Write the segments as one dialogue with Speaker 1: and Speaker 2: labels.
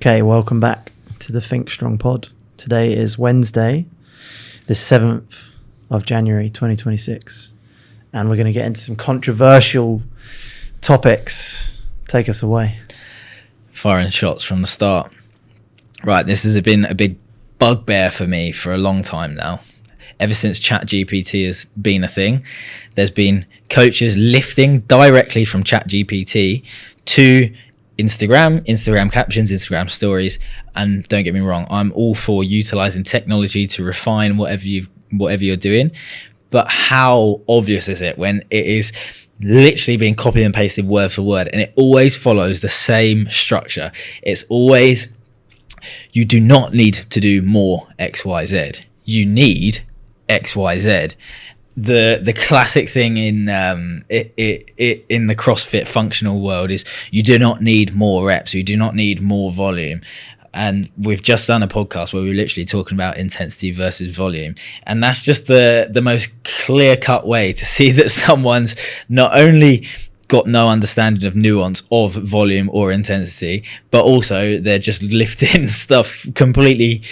Speaker 1: Okay, welcome back to the Think Strong pod. Today is Wednesday, the 7th of January 2026, and we're going to get into some controversial topics. Take us away.
Speaker 2: Firing shots from the start. Right, this has been a big bugbear for me for a long time now. Ever since ChatGPT has been a thing, there's been coaches lifting directly from ChatGPT to Instagram captions, Instagram stories. And don't get me wrong, I'm all for utilizing technology to refine whatever you're doing. But how obvious is it when it is literally being copied and pasted word for word, and it always follows the same structure? It's always, you do not need to do more XYZ. You need XYZ. The classic thing in the CrossFit functional world is you do not need more reps, you do not need more volume. And we've just done a podcast where we were literally talking about intensity versus volume, and that's just the most clear-cut way to see that someone's not only got no understanding of nuance of volume or intensity, but also they're just lifting stuff completely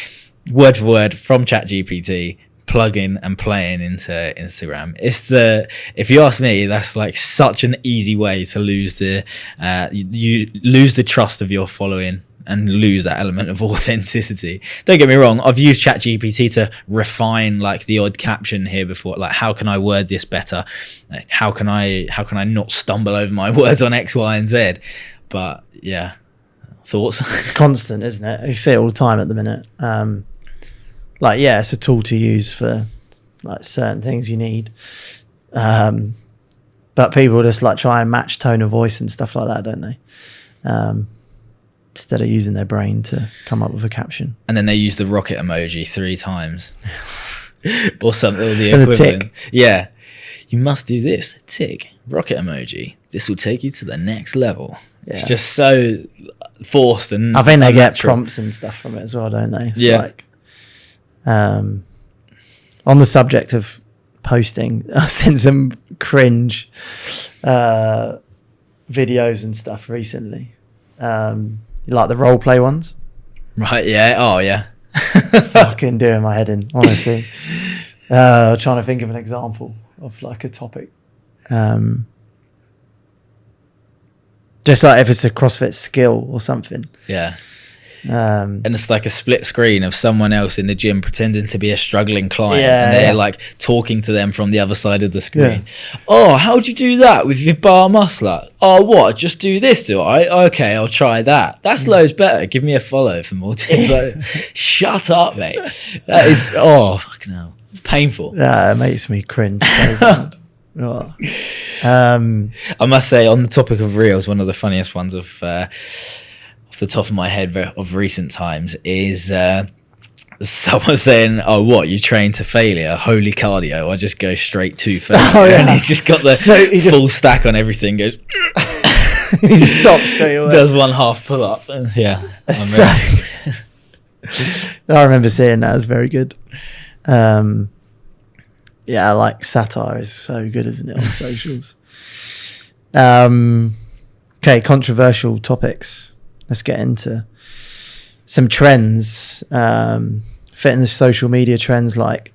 Speaker 2: word for word from ChatGPT, plugging and playing into Instagram. If you ask me, that's like such an easy way to lose you lose the trust of your following and lose that element of authenticity. Don't get me wrong, I've used ChatGPT to refine like the odd caption here before, like how can I word this better? Like, how can I not stumble over my words on X, Y, and Z? But yeah, thoughts?
Speaker 1: It's constant, isn't it? You see it all the time at the minute. It's a tool to use for like certain things you need. But people just like try and match tone of voice and stuff like that, don't they? Instead of using their brain to come up with a caption.
Speaker 2: And then they use the rocket emoji 3 times. Or something, or the equivalent.
Speaker 1: Tick.
Speaker 2: Yeah. You must do this. Tick. Rocket emoji. This will take you to the next level. Yeah. It's just so forced and
Speaker 1: I think they
Speaker 2: unnatural.
Speaker 1: get prompts and stuff from it as well, don't they? It's
Speaker 2: yeah.
Speaker 1: Like, on the subject of posting, I've seen some cringe videos and stuff recently. Like the role play ones.
Speaker 2: Right, yeah. Oh, yeah.
Speaker 1: Fucking doing my head in, honestly. Trying to think of an example of like a topic. Just like if it's a CrossFit skill or something.
Speaker 2: Yeah. And it's like a split screen of someone else in the gym pretending to be a struggling client, and they're like talking to them from the other side of the screen. Yeah. Oh, how'd you do that with your bar muscle? Oh, what? Just do this, do I? Okay, I'll try that. That's loads better. Give me a follow for more tips. Like, shut up, mate. That is, fucking hell. It's painful.
Speaker 1: Yeah, it makes me cringe so bad.
Speaker 2: I must say, on the topic of reels, one of the funniest ones of the top of my head of recent times is someone saying, oh, what, you train to failure? Holy cardio. I just go straight to failure. Oh, yeah. And he's just got the full stack on everything, goes
Speaker 1: he just stops straight away,
Speaker 2: does one half pull up, and yeah.
Speaker 1: I remember seeing that. It was very good. Like satire is so good, isn't it, on socials? Okay, controversial topics. Let's get into some trends. Fitting the social media trends like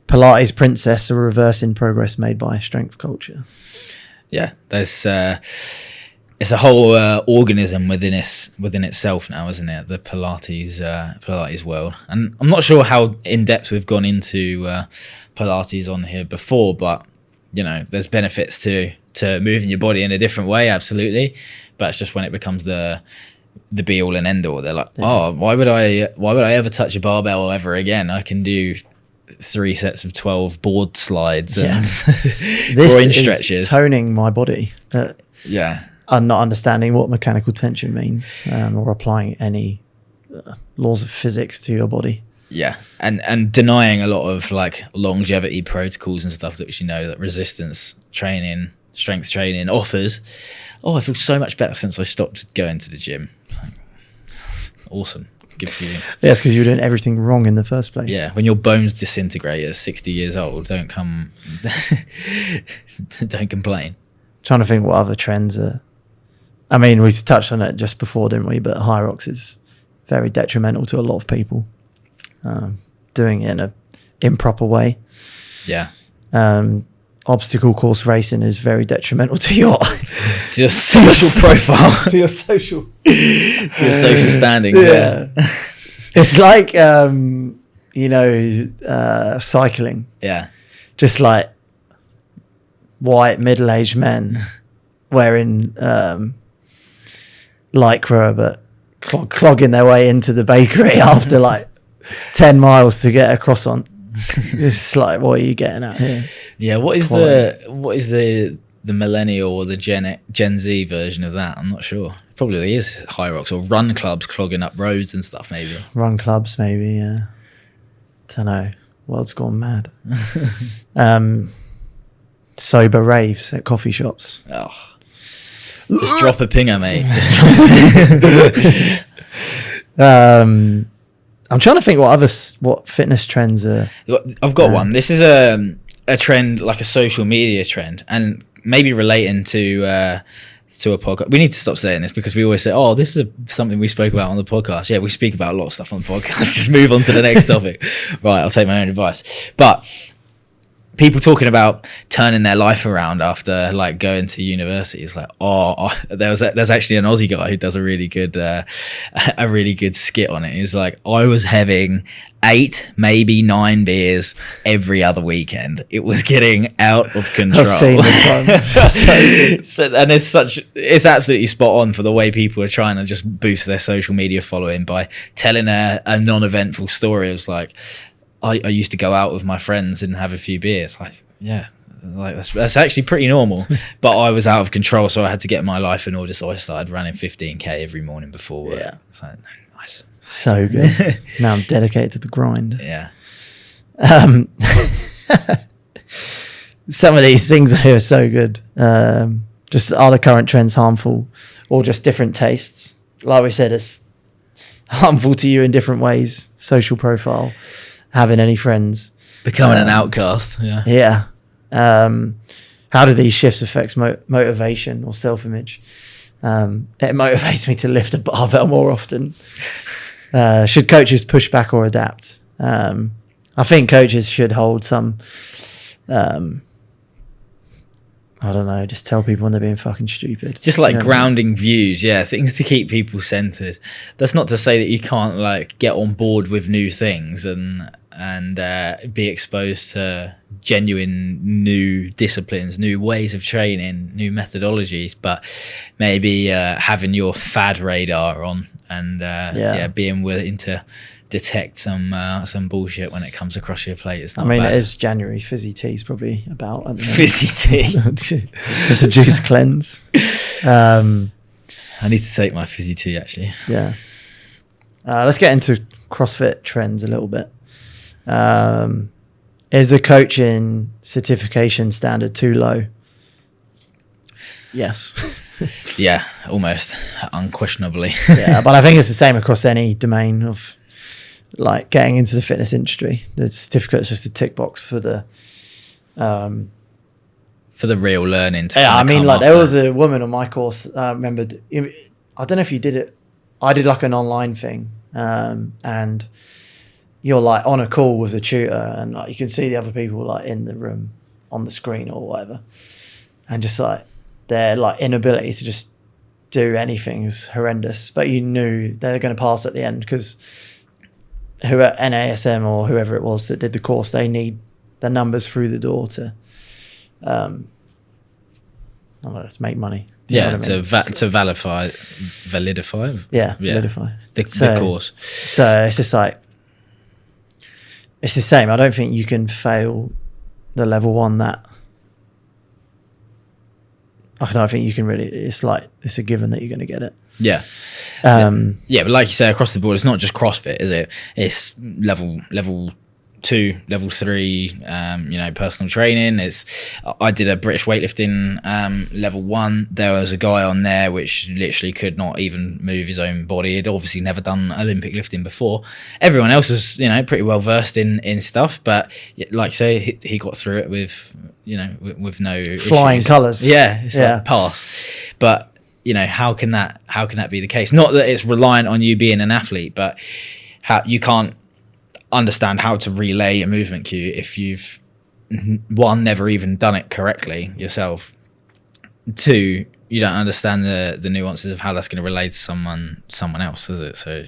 Speaker 1: Pilates princess, a reversing progress made by strength culture.
Speaker 2: Yeah, there's it's a whole organism within itself now, isn't it? The Pilates world, and I'm not sure how in depth we've gone into Pilates on here before, but you know, there's benefits to moving your body in a different way, absolutely. But it's just when it becomes the be all and end all, they're like, oh, why would I ever touch a barbell ever again? I can do 3 sets of 12 board slides and groin stretches.
Speaker 1: Toning my body.
Speaker 2: Yeah.
Speaker 1: I'm not understanding what mechanical tension means, or applying any laws of physics to your body.
Speaker 2: Yeah, and denying a lot of like longevity protocols and stuff that that resistance training, strength training offers. Oh, I feel so much better since I stopped going to the gym. Awesome. Good feeling.
Speaker 1: Yes, because you were doing everything wrong in the first place.
Speaker 2: Yeah, when your bones disintegrate at 60 years old, don't complain.
Speaker 1: Trying to think what other trends are. I mean, we touched on it just before, didn't we? But Hyrox is very detrimental to a lot of people. Doing it in a improper way.
Speaker 2: Yeah.
Speaker 1: Obstacle course racing is very detrimental to your
Speaker 2: To your social profile.
Speaker 1: to your social
Speaker 2: standing.
Speaker 1: Yeah. It's like cycling.
Speaker 2: Yeah.
Speaker 1: Just like white middle-aged men wearing lycra but clogging their way into the bakery after like 10 miles to get a croissant. It's like, what are you getting at here?
Speaker 2: Yeah, what is the millennial or the Gen Z version of that? I'm not sure. Probably is high rocks or run clubs clogging up roads and stuff. Maybe
Speaker 1: run clubs, maybe. Yeah, don't know. World's gone mad. Sober raves at coffee shops.
Speaker 2: Oh, just drop a pinger, mate. Just drop a
Speaker 1: I'm trying to think what fitness trends are.
Speaker 2: I've got one. This is a trend, like a social media trend, and maybe relating to a podcast. We need to stop saying this because we always say, "Oh, this is something we spoke about on the podcast." Yeah, we speak about a lot of stuff on the podcast. Just move on to the next topic. Right, I'll take my own advice. But people talking about turning their life around after like going to university is like, there's actually an Aussie guy who does a really good skit on it. He was like, I was having 8, maybe 9 beers every other weekend. It was getting out of control.
Speaker 1: I've seen this one.
Speaker 2: And it's absolutely spot on for the way people are trying to just boost their social media following by telling a non-eventful story. It was like, I used to go out with my friends and have a few beers. Like, yeah, like that's actually pretty normal. But I was out of control, so I had to get my life in order. So I started running 15k every morning before work. Yeah, so nice,
Speaker 1: so good. Now I'm dedicated to the grind.
Speaker 2: Yeah.
Speaker 1: Some of these things here are so good. Just are the current trends harmful, or just different tastes? Like we said, it's harmful to you in different ways. Social profile. Having any friends,
Speaker 2: becoming an outcast.
Speaker 1: Yeah. How do these shifts affect motivation or self-image? It motivates me to lift a barbell more often. Should coaches push back or adapt? I think coaches should hold some. I don't know. Just tell people when they're being fucking stupid.
Speaker 2: Just like grounding views, things to keep people centered. That's not to say that you can't like get on board with new things and be exposed to genuine new disciplines, new ways of training, new methodologies, but maybe having your fad radar on and being willing to detect some bullshit when it comes across your plate. It's not bad.
Speaker 1: It is January. Fizzy tea's probably about at the
Speaker 2: fizzy tea.
Speaker 1: The juice cleanse.
Speaker 2: I need to take my fizzy tea actually.
Speaker 1: Yeah. Let's get into CrossFit trends a little bit. Is the coaching certification standard too low? Yes.
Speaker 2: Yeah, almost unquestionably.
Speaker 1: Yeah, but I think it's the same across any domain of like getting into the fitness industry. The certificate is just a tick box for the
Speaker 2: real learning.
Speaker 1: Yeah, I mean, like there was a woman on my course. I remember. I don't know if you did it. I did like an online thing, and you're like on a call with the tutor, and like you can see the other people like in the room on the screen or whatever, and just like their like inability to just do anything is horrendous. But you knew they're going to pass at the end because whoever NASM or whoever it was that did the course, they need the numbers through the door to, I don't know, to make money.
Speaker 2: Yeah, to validify.
Speaker 1: Yeah, validify
Speaker 2: the course.
Speaker 1: So it's just like, it's the same. I don't think you can fail the level 1 that. I don't think you can really. It's like it's a given that you're going to get it.
Speaker 2: Yeah. But like you say, across the board, it's not just CrossFit, is it? It's level 2, level 3, personal training. I did a British weightlifting level 1. There was a guy on there which literally could not even move his own body. He'd obviously never done Olympic lifting before. Everyone else was, pretty well versed in stuff, but like you say, he got through it with no
Speaker 1: flying
Speaker 2: issues.
Speaker 1: colours.
Speaker 2: Yeah, it's like pass. But how can that be the case? Not that it's reliant on you being an athlete, but how you can't understand how to relay a movement cue if you've one, never even done it correctly yourself. Two, you don't understand the nuances of how that's going to relate to someone else, is it? So,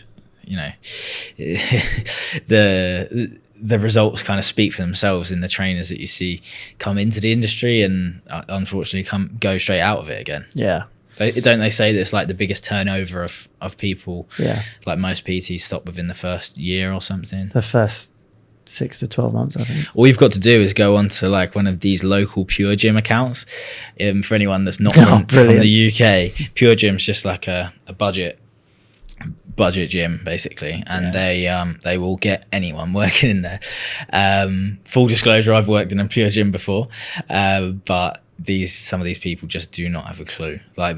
Speaker 2: the results kind of speak for themselves in the trainers that you see come into the industry and unfortunately go straight out of it again.
Speaker 1: Yeah.
Speaker 2: Don't they say that it's like the biggest turnover of people?
Speaker 1: Yeah.
Speaker 2: Like most PTs stop within the first year or something.
Speaker 1: The first 6 to 12 months, I think.
Speaker 2: All you've got to do is go onto like one of these local Pure Gym accounts. For anyone that's not from the UK, Pure Gym's just like a budget gym basically, and they will get anyone working in there. Full disclosure, I've worked in a Pure Gym before, but some of these people just do not have a clue. Like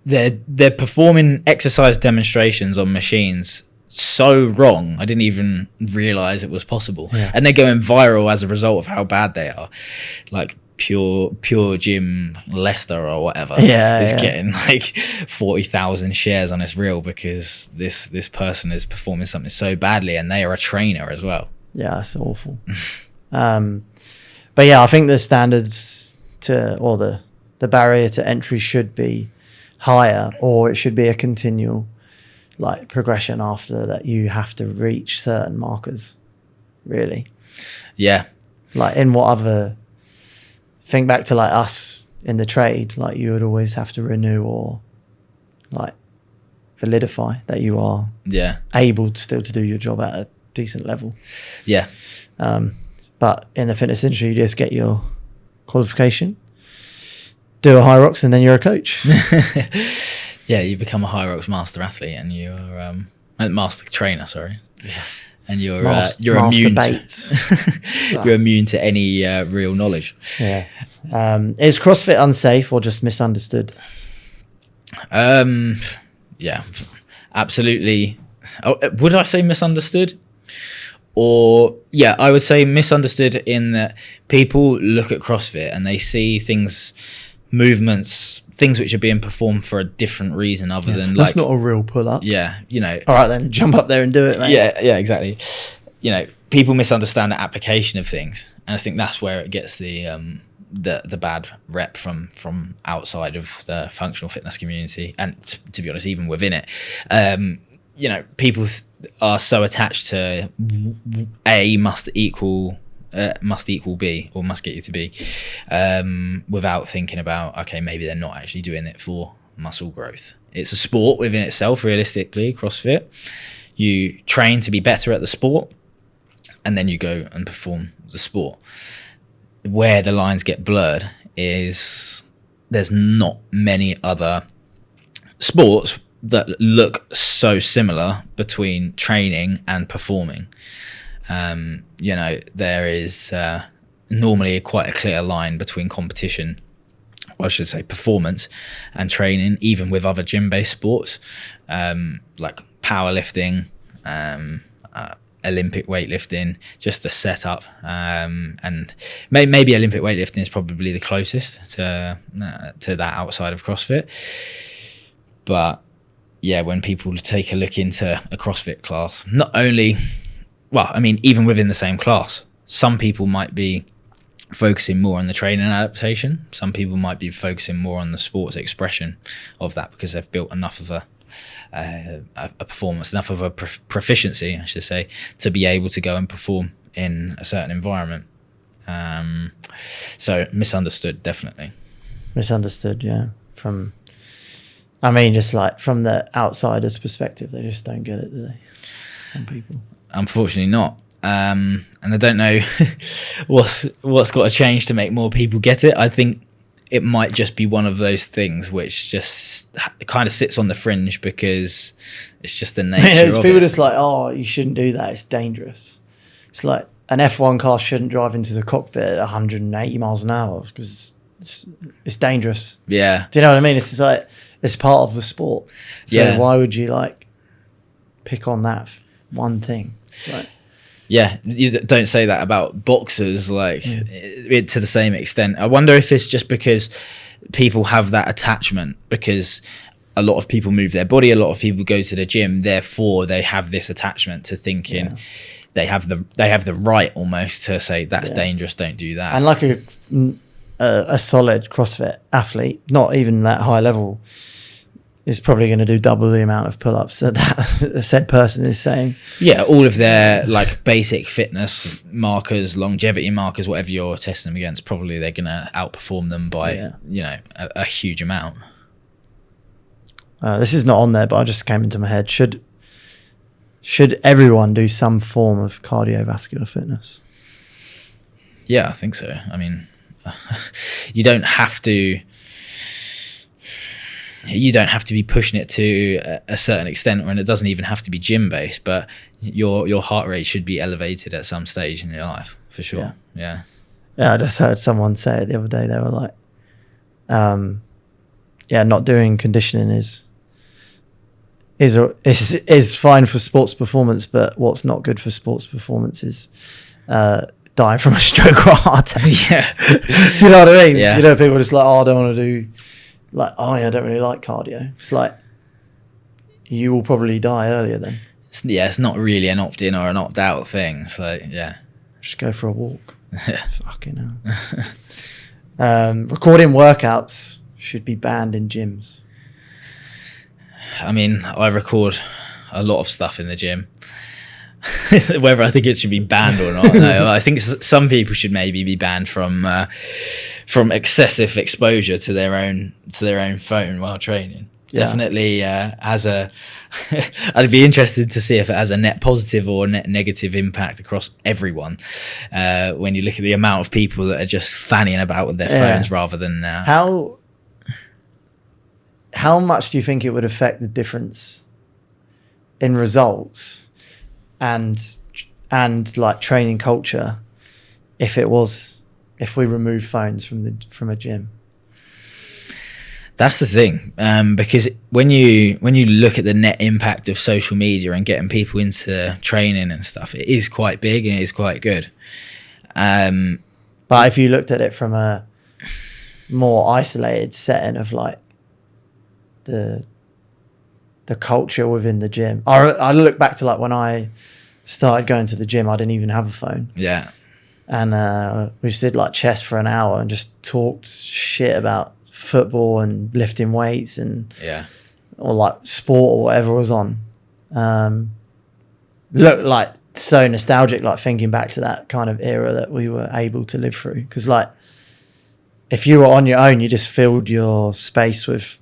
Speaker 2: they're performing exercise demonstrations on machines so wrong, I didn't even realize it was possible. And they're going viral as a result of how bad they are. Like Pure Gym Leicester or whatever is getting like 40,000 shares on this reel because this person is performing something so badly, and they are a trainer as well. Yeah,
Speaker 1: it's awful. But yeah, I think the standards or the barrier to entry should be higher, or it should be a continual like progression after that. You have to reach certain markers, really.
Speaker 2: Yeah.
Speaker 1: Like in what other, think back to like us in the trade, like you would always have to renew or like validify that you are able still to do your job at a decent level.
Speaker 2: Yeah.
Speaker 1: But in the fitness industry, you just get your qualification, do a high rocks, and then you're a coach.
Speaker 2: Yeah, you become a high rocks master athlete, and you're master trainer. Sorry, and you're immune. You're immune to any real knowledge.
Speaker 1: Yeah. Is CrossFit unsafe or just misunderstood?
Speaker 2: Yeah, absolutely. Oh, would I say misunderstood? Or yeah, I would say misunderstood in that people look at CrossFit and they see movements, things which are being performed for a different reason other than
Speaker 1: that's not a real pull up.
Speaker 2: Yeah,
Speaker 1: all right then, jump up there and do it, mate.
Speaker 2: Yeah, exactly. People misunderstand the application of things, and I think that's where it gets the bad rep from outside of the functional fitness community, and to be honest, even within it. People are so attached to A must equal B, or must get you to B, without thinking about, okay, maybe they're not actually doing it for muscle growth. It's a sport within itself, realistically, CrossFit. You train to be better at the sport, and then you go and perform the sport. Where the lines get blurred is there's not many other sports that look so similar between training and performing. There is normally quite a clear line between competition, or I should say performance, and training, even with other gym-based sports, like powerlifting, Olympic weightlifting, just a setup. And maybe Olympic weightlifting is probably the closest to that outside of CrossFit. But yeah, when people take a look into a CrossFit class, not only, even within the same class, some people might be focusing more on the training adaptation. Some people might be focusing more on the sports expression of that because they've built enough of a performance, enough of a proficiency, I should say, to be able to go and perform in a certain environment. So misunderstood, definitely.
Speaker 1: Misunderstood, yeah. Just like from the outsider's perspective, they just don't get it, do they? Some people.
Speaker 2: Unfortunately not. And I don't know what's got to change to make more people get it. I think it might just be one of those things which just kind of sits on the fringe because it's just the nature of
Speaker 1: people
Speaker 2: it.
Speaker 1: just like, oh, you shouldn't do that. It's dangerous. It's like an F1 car shouldn't drive into the cockpit at 180 miles an hour because it's dangerous.
Speaker 2: Yeah.
Speaker 1: Do you know what I mean? It's just like, it's part of the sport. So why would you like pick on that one thing? It's like,
Speaker 2: yeah, you don't say that about boxers, to the same extent. I wonder if it's just because people have that attachment because a lot of people move their body, a lot of people go to the gym, therefore they have this attachment to thinking they have the right almost to say that's dangerous, don't do that.
Speaker 1: And like a solid CrossFit athlete, not even that high level, is probably going to do double the amount of pull-ups that said person is saying. Yeah,
Speaker 2: all of their like basic fitness markers, longevity markers, whatever you're testing them against, probably they're going to outperform them by a huge amount.
Speaker 1: This is not on there, but I just came into my head. Should everyone do some form of cardiovascular fitness?
Speaker 2: Yeah, I think so. I mean, you don't have to be pushing it to a certain extent, and it doesn't even have to be gym based, but your heart rate should be elevated at some stage in your life for sure. Yeah,
Speaker 1: I just heard someone say it the other day. They were like, not doing conditioning is fine for sports performance, but what's not good for sports performance is dying from a stroke or a heart attack.
Speaker 2: Yeah.
Speaker 1: Do you know what I mean?
Speaker 2: Yeah.
Speaker 1: You know, people are just like, I don't want to do, like, I don't really like cardio. It's like, you will probably die earlier then.
Speaker 2: It's not really an opt-in or an opt-out thing. So, yeah.
Speaker 1: Just go for a walk. Fucking hell. Recording workouts should be banned in gyms.
Speaker 2: I mean, I record a lot of stuff in the gym. Whether I think it should be banned or not, no. I think some people should maybe be banned from excessive exposure to their own phone while training. Yeah. Definitely has a. I'd be interested to see if it has a net positive or net negative impact across everyone. When you look at the amount of people that are just fanning about with their phones rather than
Speaker 1: How much do you think it would affect the difference in results and like training culture if we remove phones from a gym?
Speaker 2: That's the thing, because when you look at the net impact of social media and getting people into training and stuff, it is quite big and it is quite good.
Speaker 1: But if you looked at it from a more isolated setting of like the culture within the gym, I look back to like when I started going to the gym, I didn't even have a phone.
Speaker 2: Yeah.
Speaker 1: And we just did like chess for an hour and just talked shit about football and lifting weights and or like sport or whatever was on. Looked like so nostalgic, like thinking back to that kind of era that we were able to live through. Because like if you were on your own, you just filled your space with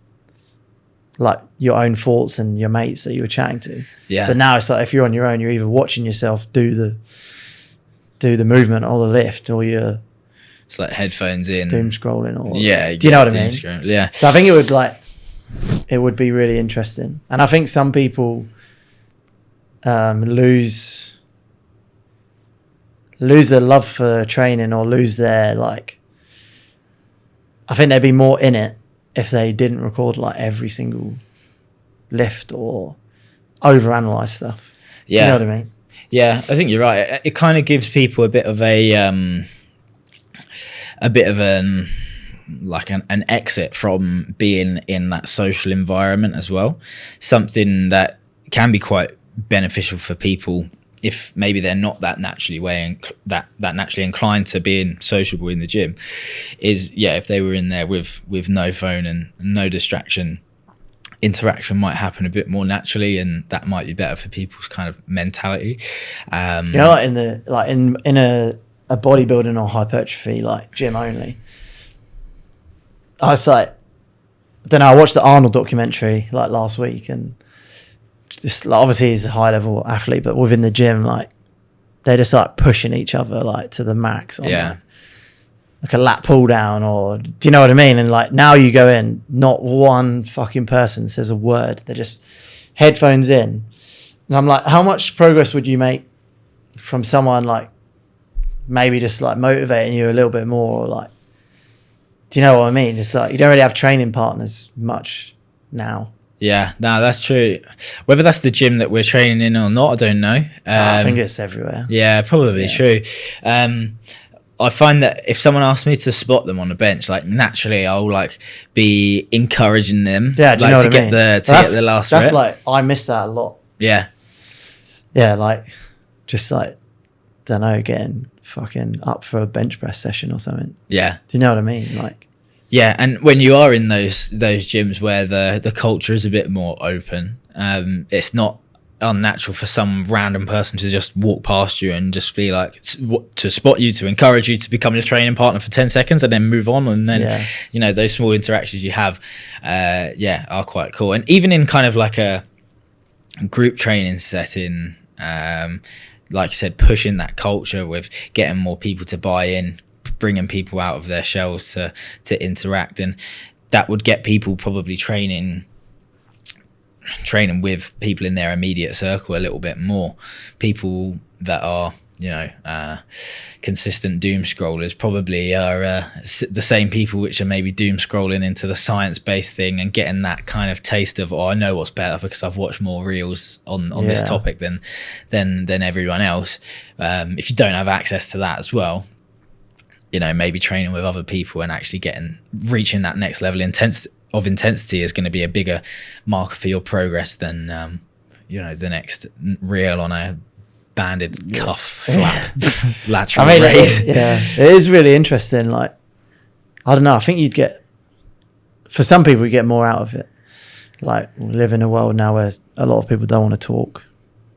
Speaker 1: like your own thoughts and your mates that you were chatting to.
Speaker 2: Yeah.
Speaker 1: But now it's like if you're on your own, you're either watching yourself do the movement or the lift, or you're
Speaker 2: it's like headphones in,
Speaker 1: doom scrolling, or
Speaker 2: do
Speaker 1: you know what I mean?
Speaker 2: Yeah.
Speaker 1: So I think it would be really interesting, and I think some people lose their love for training or lose their like. I think they'd be more in it if they didn't record like every single lift or overanalyze stuff.
Speaker 2: Yeah.
Speaker 1: You know what I mean?
Speaker 2: Yeah, I think you're right. It kind of gives people a bit of an exit from being in that social environment as well. Something that can be quite beneficial for people if maybe they're not that naturally naturally inclined to being sociable in the gym, is if they were in there with no phone and no distraction, interaction might happen a bit more naturally, and that might be better for people's kind of mentality.
Speaker 1: Like in a bodybuilding or hypertrophy like gym only, I was like, I don't know, I watched the Arnold documentary like last week, and just like, obviously he's a high level athlete, but within the gym, like they're just like pushing each other like to the max on like a lat pull down, or do you know what I mean? And like now you go in, not one fucking person says a word. They're just headphones in. And I'm like, how much progress would you make from someone like maybe just like motivating you a little bit more? Or like, do you know what I mean? It's like you don't really have training partners much now.
Speaker 2: Yeah, no, that's true. Whether that's the gym that we're training in or not, I don't know.
Speaker 1: I think it's everywhere.
Speaker 2: Yeah, probably true. I find that if someone asks me to spot them on the bench, like naturally I'll like be encouraging them.
Speaker 1: Yeah, do you know what I mean?
Speaker 2: Get the last
Speaker 1: That's
Speaker 2: rep.
Speaker 1: like, I miss that a lot.
Speaker 2: Yeah.
Speaker 1: Yeah, like just like, don't know, getting fucking up for a bench press session or something.
Speaker 2: Yeah.
Speaker 1: Do you know what I mean? Like,
Speaker 2: yeah, and when you are in those gyms where the culture is a bit more open, it's not unnatural for some random person to just walk past you and just be like, to spot you, to encourage you to become your training partner for 10 seconds and then move on. And then, you know, those small interactions you have, are quite cool. And even in kind of like a group training setting, like I said, pushing that culture with getting more people to buy in, bringing people out of their shells to interact, and that would get people probably training with people in their immediate circle a little bit more. People that are, you know, consistent doom scrollers probably are the same people which are maybe doom scrolling into the science-based thing and getting that kind of taste of, I know what's better because I've watched more reels on this topic than everyone else. If you don't have access to that as well, you know, maybe training with other people and actually reaching that next level of intensity is going to be a bigger marker for your progress than, you know, the next reel on a banded cuff flap lateral raise.
Speaker 1: It is really interesting. Like, I don't know, I think for some people, you get more out of it. Like, we live in a world now where a lot of people don't want to talk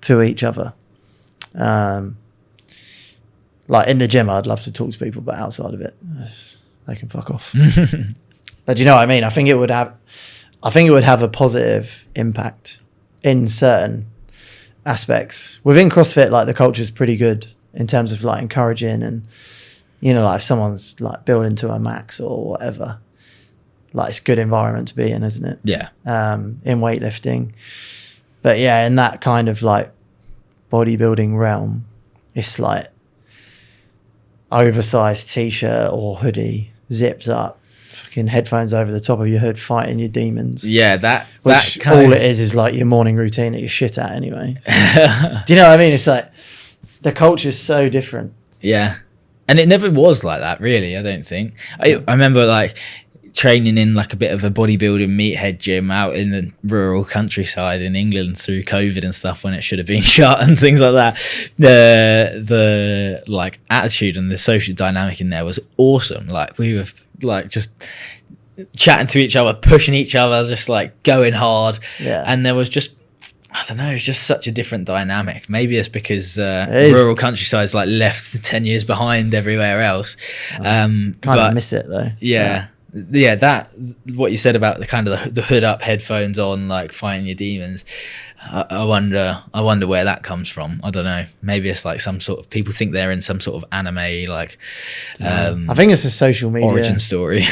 Speaker 1: to each other. Like in the gym, I'd love to talk to people, but outside of it, they can fuck off. But do you know what I mean? I think it would have a positive impact in certain aspects within CrossFit. Like, the culture is pretty good in terms of like encouraging, and you know, like if someone's like building to a max or whatever, like it's a good environment to be in, isn't it?
Speaker 2: Yeah.
Speaker 1: In weightlifting, but yeah, in that kind of like bodybuilding realm, it's like oversized t-shirt or hoodie, zipped up, fucking headphones over the top of your hood, fighting your demons.
Speaker 2: Yeah,
Speaker 1: which all it is like your morning routine that you're shit at anyway. So, do you know what I mean? It's like the culture's so different.
Speaker 2: Yeah, and it never was like that, really. I don't think. I remember like training in like a bit of a bodybuilding meathead gym out in the rural countryside in England through COVID and stuff when it should have been shut and things like that. The like attitude and the social dynamic in there was awesome. Like, we were like just chatting to each other, pushing each other, just like going hard.
Speaker 1: Yeah.
Speaker 2: And there was just, I don't know, it's just such a different dynamic. Maybe it's because rural countryside's like left 10 years behind everywhere else.
Speaker 1: Kind of miss it though.
Speaker 2: Yeah, that what you said about the kind of the hood up, headphones on, like fighting your demons. I wonder where that comes from. I don't know. Maybe it's like some sort of, people think they're in some sort of anime, like
Speaker 1: I think it's a social media
Speaker 2: origin story.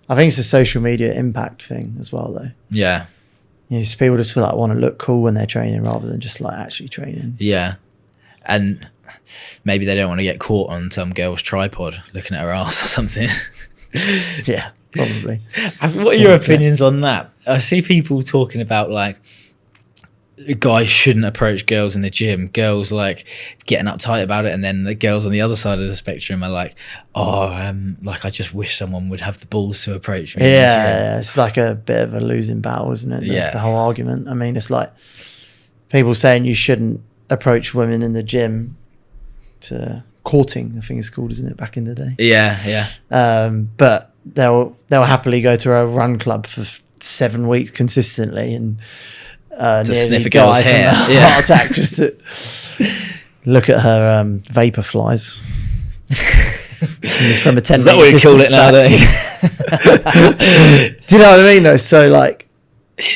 Speaker 1: I think it's a social media impact thing as well, though.
Speaker 2: Yeah,
Speaker 1: you know, just people just feel like want to look cool when they're training rather than just like actually training.
Speaker 2: Yeah, and maybe they don't want to get caught on some girl's tripod looking at her ass or something.
Speaker 1: Yeah, probably.
Speaker 2: What are your opinions on that? I see people talking about like guys shouldn't approach girls in the gym, girls like getting uptight about it, and then the girls on the other side of the spectrum are like, like I just wish someone would have the balls to approach me.
Speaker 1: Yeah, it's like a bit of a losing battle, isn't it? The whole argument. I mean, it's like people saying you shouldn't approach women in the gym to courting, I think it's called, isn't it, back in the day?
Speaker 2: Yeah.
Speaker 1: But they'll happily go to a run club for 7 weeks consistently and
Speaker 2: to sniff a girl's hair,
Speaker 1: heart attack, just to look at her vapor flies from a 10
Speaker 2: Is that what you call it nowadays?
Speaker 1: Do you know what I mean though? So like,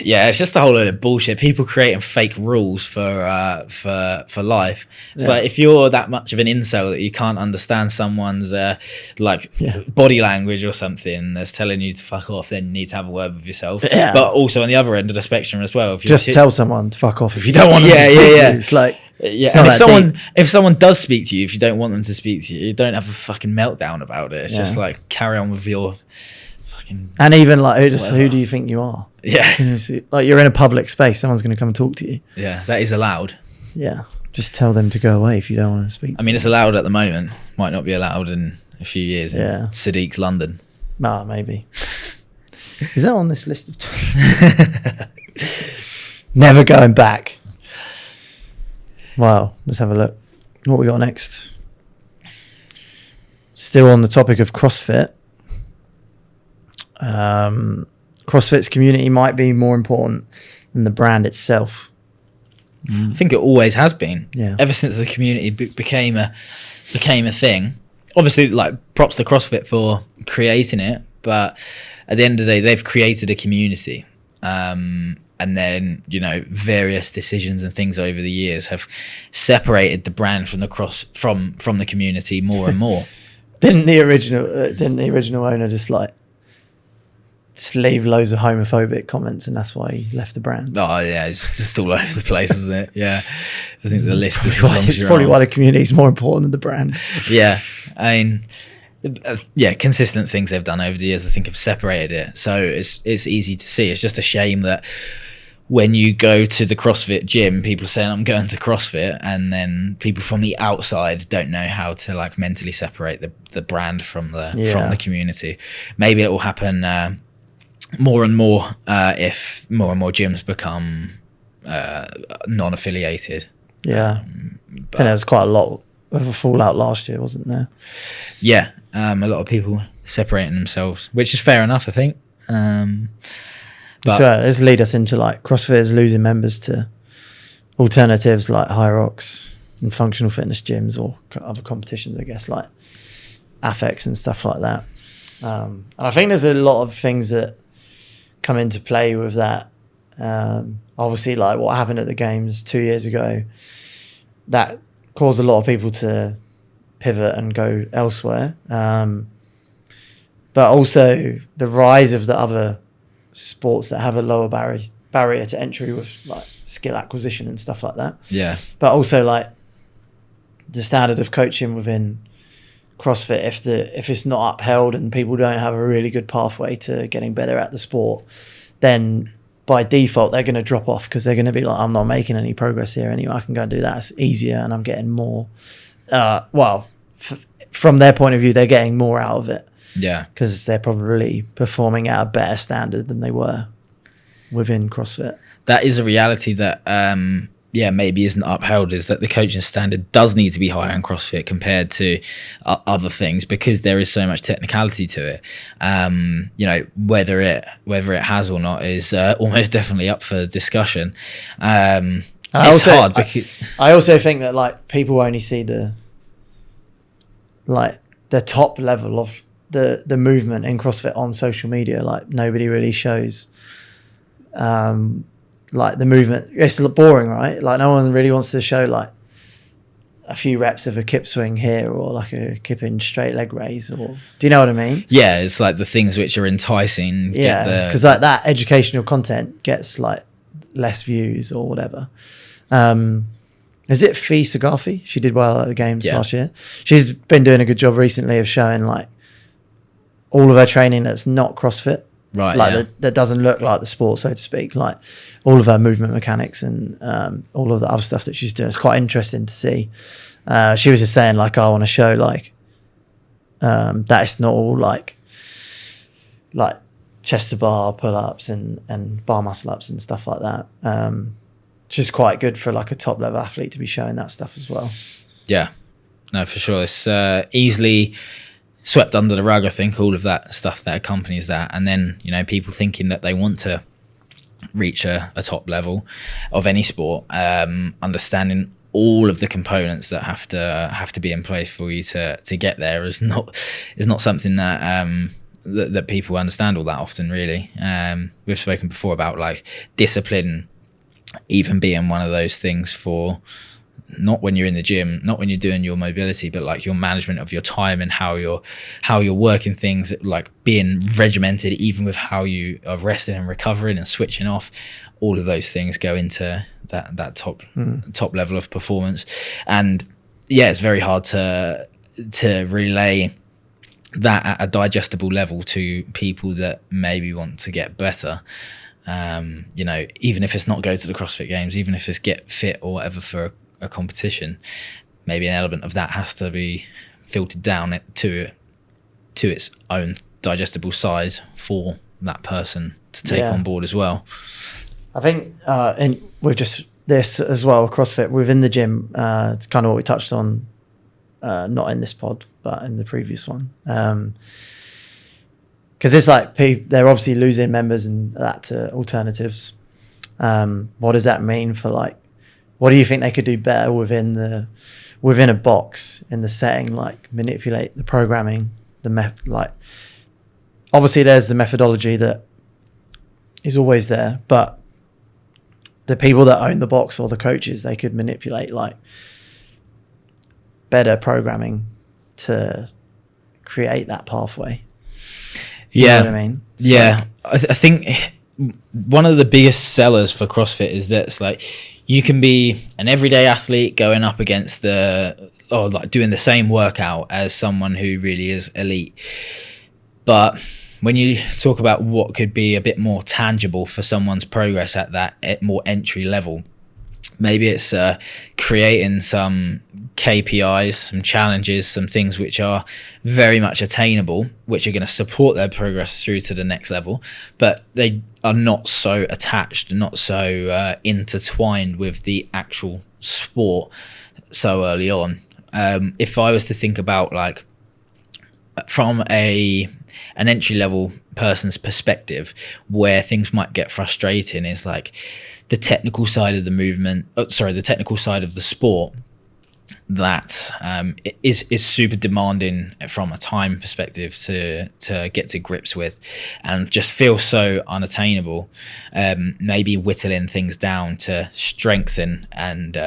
Speaker 2: yeah, it's just a whole load of bullshit. People creating fake rules for life. It's like, if you're that much of an incel that you can't understand someone's body language or something that's telling you to fuck off, then you need to have a word with yourself. Yeah. But also on the other end of the spectrum as well, if you
Speaker 1: just tell someone to fuck off if you don't want them to speak to you. It's like,
Speaker 2: and if someone does speak to you, if you don't want them to speak to you, you don't have a fucking meltdown about it. It's just like, carry on with your fucking.
Speaker 1: And even like, who do you think you are?
Speaker 2: Yeah.
Speaker 1: Like, you're in a public space, someone's going to come and talk to you.
Speaker 2: Yeah, that is allowed.
Speaker 1: Yeah. Just tell them to go away if you don't want to speak to them.
Speaker 2: I mean, it's allowed at the moment. Might not be allowed in a few years
Speaker 1: Yeah.
Speaker 2: in Sadiq's London.
Speaker 1: Nah, maybe. Is that on this list of never going back? Wow, let's have a look. What we got next? Still on the topic of CrossFit. CrossFit's community might be more important than the brand itself.
Speaker 2: I think it always has been.
Speaker 1: Yeah.
Speaker 2: Ever since the community became a thing. Obviously, like, props to CrossFit for creating it, but at the end of the day, they've created a community. And then, you know, various decisions and things over the years have separated the brand from the community more and more.
Speaker 1: Didn't the original owner just leave loads of homophobic comments, and that's why he left the brand?
Speaker 2: Oh yeah, it's just all over the place, isn't it? Yeah, I think the list is as long as
Speaker 1: It's
Speaker 2: you're
Speaker 1: probably
Speaker 2: on.
Speaker 1: why the community is more important than the brand.
Speaker 2: Yeah, I mean, consistent things they've done over the years, I think, have separated it. So it's easy to see. It's just a shame that when you go to the CrossFit gym, people are saying, I'm going to CrossFit, and then people from the outside don't know how to, like, mentally separate the brand from the community. Maybe it will happen more and more if more and more gyms become non-affiliated.
Speaker 1: Yeah, I think there was quite a lot of a fallout last year, wasn't there?
Speaker 2: Yeah, a lot of people separating themselves, which is fair enough, I think. But
Speaker 1: So this lead us into, like, CrossFit is losing members to alternatives like High Rocks and functional fitness gyms, or other competitions, I guess, like Affex and stuff like that. And I think there's a lot of things that come into play with that. Obviously, like what happened at the games 2 years ago, that caused a lot of people to pivot and go elsewhere. But also the rise of the other sports that have a lower barrier to entry with, like, skill acquisition and stuff like that.
Speaker 2: yeah,
Speaker 1: But also, like, the standard of coaching within CrossFit, if it's not upheld and people don't have a really good pathway to getting better at the sport, then by default they're going to drop off, because they're going to be like, I'm not making any progress here anyway, I can go and do that, it's easier and I'm getting more from their point of view, they're getting more out of it,
Speaker 2: yeah.
Speaker 1: because they're probably performing at a better standard than they were within CrossFit.
Speaker 2: That is a reality that maybe isn't upheld, is that the coaching standard does need to be higher in CrossFit compared to other things, because there is so much technicality to it. You know, whether it has or not is almost definitely up for discussion. It's hard because
Speaker 1: I also think that, like, people only see the top level of the movement in CrossFit on social media. Like, nobody really shows like the movement. It's boring, right? Like, no one really wants to show, like, a few reps of a kip swing here, or like a kipping straight leg raise, or do you know what I mean?
Speaker 2: Yeah, it's like the things which are enticing.
Speaker 1: Yeah, because like that educational content gets, like, less views or whatever. Is it Fee Sagafi? She did well at the games last year. She's been doing a good job recently of showing, like, all of her training that's not CrossFit.
Speaker 2: Right,
Speaker 1: like that doesn't look like the sport, so to speak. Like, all of her movement mechanics and all of the other stuff that she's doing. It's quite interesting to see. She was just saying, like, I want to show, like, that it's not all like chest to bar pull-ups and bar muscle ups and stuff like that. Which is quite good for, like, a top level athlete to be showing that stuff as well.
Speaker 2: Yeah, no, for sure. It's easily swept under the rug, I think, all of that stuff that accompanies that. And then, you know, people thinking that they want to reach a top level of any sport, understanding all of the components that have to be in place for you to get there is not something that people understand all that often, really. We've spoken before about, like, discipline even being one of those things for not when you're in the gym, not when you're doing your mobility, but, like, your management of your time and how you're working things, like being regimented, even with how you are resting and recovering and switching off. All of those things go into that top level of performance. And yeah, it's very hard to relay that at a digestible level to people that maybe want to get better. You know, even if it's not go to the CrossFit Games, even if it's get fit or whatever for a competition, maybe an element of that has to be filtered down to to its own digestible size for that person to take
Speaker 1: Yeah.
Speaker 2: on board as well.
Speaker 1: I think and with just this as well, CrossFit within the gym, it's kind of what we touched on, not in this pod, but in the previous one. Because it's like they're obviously losing members and that to alternatives. What does that mean for like, what do you think they could do better within a box in the setting, like manipulate the programming, like obviously there's the methodology that is always there, but the people that own the box or the coaches, they could manipulate like better programming to create that pathway. Do you know what I mean? It's
Speaker 2: yeah. I think one of the biggest sellers for CrossFit is that it's like you can be an everyday athlete going up against like doing the same workout as someone who really is elite. But when you talk about what could be a bit more tangible for someone's progress at that more entry level, maybe it's creating some KPIs, some challenges, some things which are very much attainable, which are going to support their progress through to the next level, but they are not so attached, not so intertwined with the actual sport so early on. If I was to think about like from an entry level person's perspective, where things might get frustrating is like the technical side of the the technical side of the sport that is super demanding from a time perspective to get to grips with, and just feels so unattainable. Maybe whittling things down to strengthen and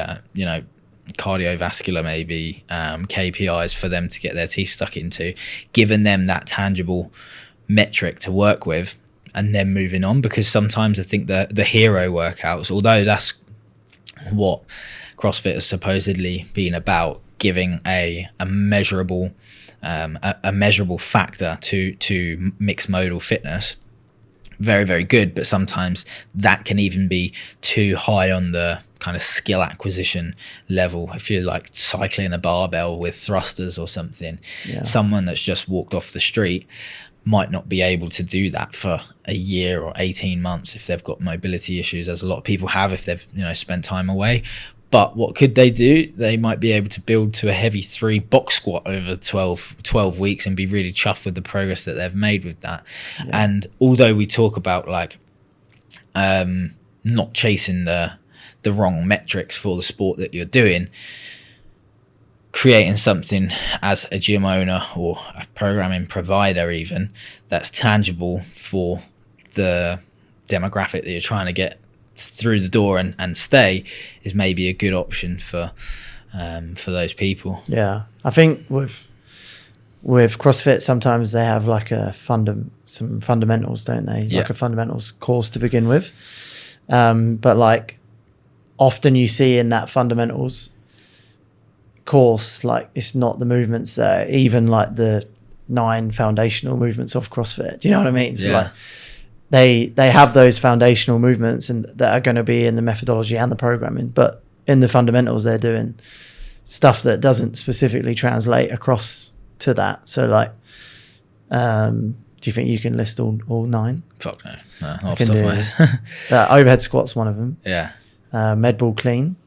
Speaker 2: cardiovascular maybe KPIs for them to get their teeth stuck into, giving them that tangible metric to work with, and then moving on. Because sometimes I think the hero workouts, although that's what CrossFit has supposedly been about, giving a measurable factor to mixed modal fitness, very, very good, but sometimes that can even be too high on the kind of skill acquisition level. If you're like cycling a barbell with thrusters or something, someone that's just walked off the street might not be able to do that for a year or 18 months if they've got mobility issues, as a lot of people have if they've spent time away. But what could they do? They might be able to build to a heavy 3 box squat over 12 weeks and be really chuffed with the progress that they've made with that. Yeah. And although we talk about like not chasing the wrong metrics for the sport that you're doing, creating something as a gym owner or a programming provider even that's tangible for the demographic that you're trying to get through the door and stay is maybe a good option for those people. Yeah,
Speaker 1: I think with CrossFit sometimes they have like some fundamentals, don't they? Like a fundamentals course to begin with, but like often you see in that fundamentals course, like it's not the movements that even like the 9 foundational movements of CrossFit. Do you know what I mean? So like they have those foundational movements and that are going to be in the methodology and the programming, but in the fundamentals they're doing stuff that doesn't specifically translate across to that. So like do you think you can list all 9?
Speaker 2: Fuck no, not off the top of my head.
Speaker 1: Overhead squat's one of them. Med ball clean,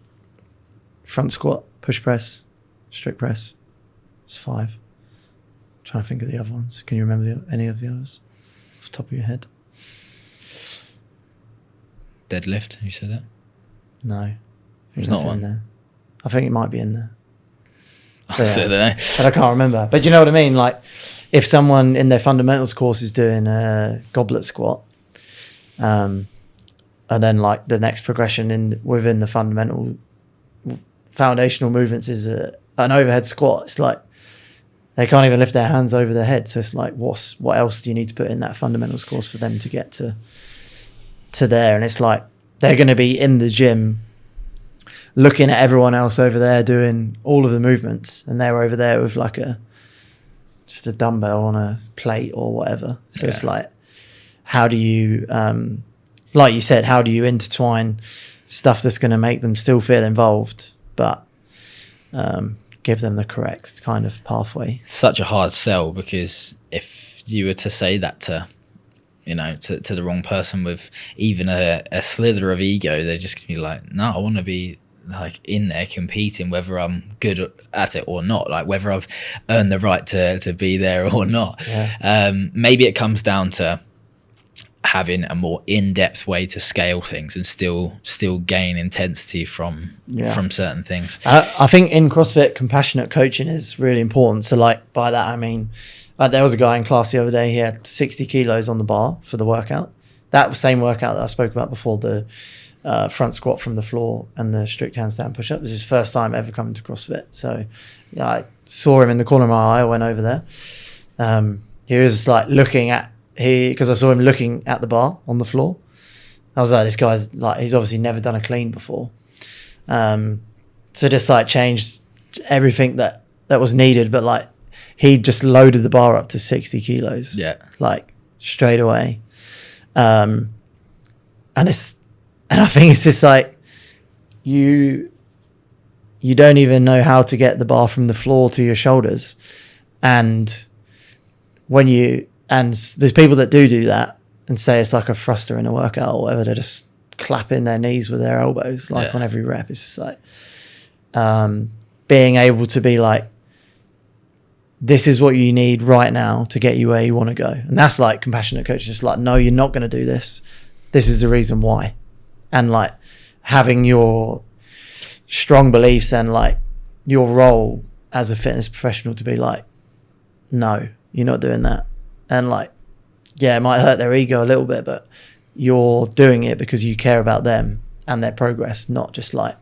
Speaker 1: front squat, push press, strict press. It's 5. I'm trying to think of the other ones. Can you remember any of the others off the top of your head?
Speaker 2: Deadlift, you said that?
Speaker 1: No.
Speaker 2: There's not one.
Speaker 1: There. I think it might be in there.
Speaker 2: I don't know.
Speaker 1: But I can't remember. But you know what I mean? Like if someone in their fundamentals course is doing a goblet squat, and then like the next progression within the foundational movements is an overhead squat, it's like they can't even lift their hands over their head. So it's like, what else do you need to put in that fundamentals course for them to get to there? And it's like they're going to be in the gym looking at everyone else over there doing all of the movements, and they're over there with like just a dumbbell on a plate or whatever. So it's like, how do you like you said, how do you intertwine stuff that's going to make them still feel involved but give them the correct kind of pathway?
Speaker 2: Such a hard sell, because if you were to say that to, to the wrong person with even a slither of ego, they're just gonna be like, no, I want to be like in there competing, whether I'm good at it or not, like whether I've earned the right to be there or not. Maybe it comes down to having a more in-depth way to scale things and still gain intensity from certain things.
Speaker 1: I think in CrossFit, compassionate coaching is really important. So like by that I mean, there was a guy in class the other day, he had 60 kilos on the bar for the workout, that same workout that I spoke about before, the front squat from the floor and the strict handstand push-up. It was his first time ever coming to CrossFit. So I saw him in the corner of my eye. I went over there. He was like looking at, because I saw him looking at the bar on the floor. I was like, this guy's like, he's obviously never done a clean before. So just like changed everything that was needed. But like he just loaded the bar up to 60 kilos. Yeah. Like straight away. And I think it's just like you don't even know how to get the bar from the floor to your shoulders. And there's people that do that and say it's like a thruster in a workout or whatever. They're just clapping their knees with their elbows on every rep. It's just like being able to be like, this is what you need right now to get you where you want to go. And that's like compassionate coaching. Just like, no, you're not going to do this. This is the reason why. And like having your strong beliefs and like your role as a fitness professional to be like, no, you're not doing that. And like, yeah, it might hurt their ego a little bit, but you're doing it because you care about them and their progress, not just like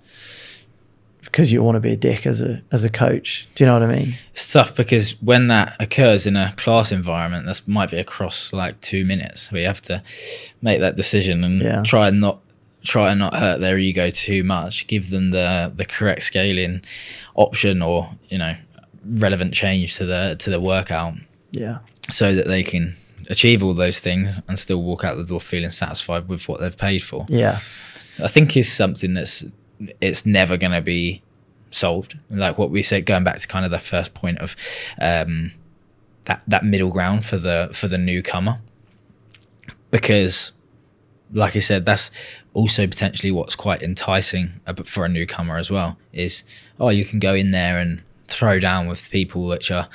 Speaker 1: because you want to be a dick as a coach. Do you know what I mean?
Speaker 2: It's tough because when that occurs in a class environment, that might be across like 2 minutes. We have to make that decision and try and not hurt their ego too much. Give them the correct scaling option or relevant change to the workout. Yeah. So that they can achieve all those things and still walk out the door feeling satisfied with what they've paid for. Yeah. I think is something it's never going to be solved. Like what we said, going back to kind of the first point of that middle ground for the newcomer, because like I said, that's also potentially what's quite enticing for a newcomer as well, is you can go in there and throw down with people which are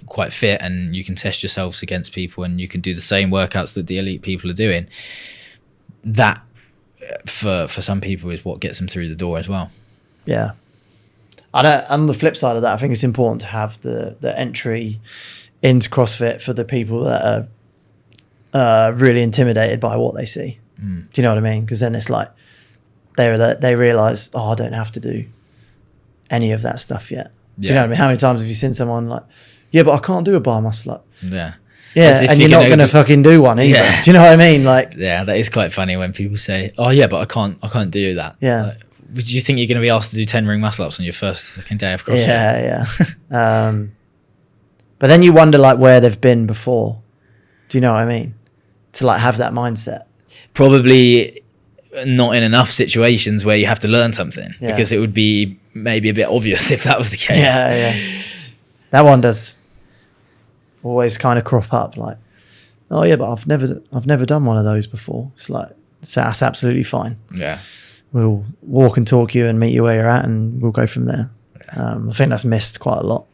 Speaker 2: quite fit, and you can test yourselves against people and you can do the same workouts that the elite people are doing. That for some people is what gets them through the door as well.
Speaker 1: Yeah. On the flip side of that, I think it's important to have the entry into CrossFit for the people that are really intimidated by what they see. Do you know what I mean? Because then it's like they realize, I don't have to do any of that stuff yet. Do you know what I mean? How many times have you seen someone like, yeah, but I can't do a bar muscle up? Yeah, and you're not going to fucking do one either. Yeah. Do you know what I mean? Like,
Speaker 2: yeah, that is quite funny when people say, oh yeah, but I can't do that. Yeah. Like, would you think you're going to be asked to do 10 ring muscle ups on your second day of CrossFit?
Speaker 1: Yeah. But then you wonder like where they've been before. Do you know what I mean? To like have that mindset.
Speaker 2: Probably not in enough situations where you have to learn something, because it would be maybe a bit obvious if that was the case.
Speaker 1: Yeah. That one does always kind of crop up like, oh yeah, but I've never done one of those before. It's like, so that's absolutely fine. Yeah. We'll walk and talk you and meet you where you're at and we'll go from there. I think that's missed quite a lot.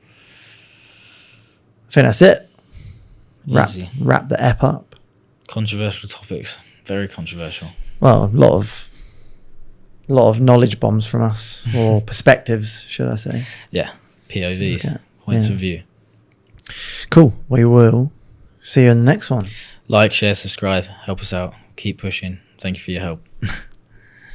Speaker 1: I think that's it. Wrap the ep up.
Speaker 2: Controversial topics. Very controversial.
Speaker 1: Well, a lot of knowledge bombs from us, or perspectives, should I say.
Speaker 2: Yeah. POVs. Points of view.
Speaker 1: Cool. We will see you in the next one.
Speaker 2: Like, share, subscribe. Help us out. Keep pushing. Thank you for your help.